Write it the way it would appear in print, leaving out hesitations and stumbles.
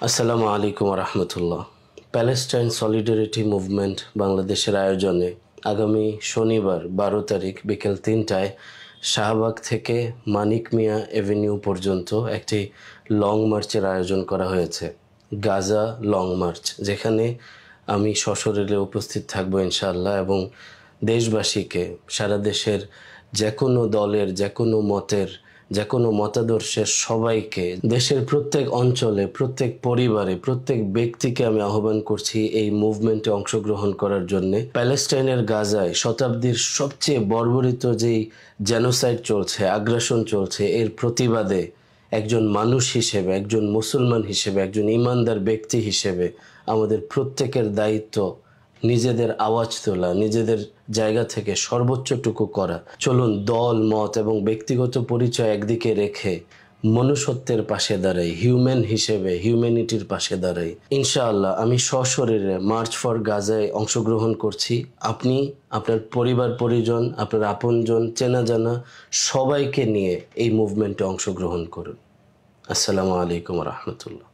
আসসালামু আলাইকুম রহমতুল্লাহ। Palestine solidarity movement বাংলাদেশের আয়োজনে আগামী শনিবার 12 তারিখ বিকেল 3টায় শাহবাগ থেকে মানিক মিয়া এভিনিউ পর্যন্ত একটি লং মার্চের আয়োজন করা হয়েছে। গাজা লং মার্চ, যেখানে আমি সশরীরে উপস্থিত থাকবো ইনশাআল্লাহ, এবং দেশবাসীকে, সারা দেশের যে কোনো দলের, যে কোনো মতের, যে কোনো মতাদর্শের সবাইকে, দেশের প্রত্যেক অঞ্চলে, প্রত্যেক পরিবারে, প্রত্যেক ব্যক্তিকে আমি আহ্বান করছি এই মুভমেন্টে অংশগ্রহণ করার জন্যে। প্যালেস্টাইনের গাজায় শতাব্দীর সবচেয়ে বর্বরিত যেই জেনোসাইড চলছে, আগ্রাসন চলছে, এর প্রতিবাদে একজন মানুষ হিসেবে, একজন মুসলমান হিসেবে, একজন ইমানদার ব্যক্তি হিসেবে আমাদের প্রত্যেকের দায়িত্ব নিজেদের আওয়াজ তোলা, নিজেদের জায়গা থেকে সর্বোচ্চটুকু করা। চলুন দল, মত এবং ব্যক্তিগত পরিচয় একদিকে রেখে মনুষ্যত্বের পাশে দাঁড়াই, হিউম্যান হিসেবে হিউম্যানিটির পাশে দাঁড়াই। ইনশাআল্লাহ আমি সশরীরে মার্চ ফর গাজায় অংশগ্রহণ করছি। আপনি আপনার পরিবার পরিজন, আপনার আপনজন, চেনা জানা সবাইকে নিয়ে এই মুভমেন্টে অংশগ্রহণ করুন। আসসালামু আলাইকুম রহমতুল্লাহ।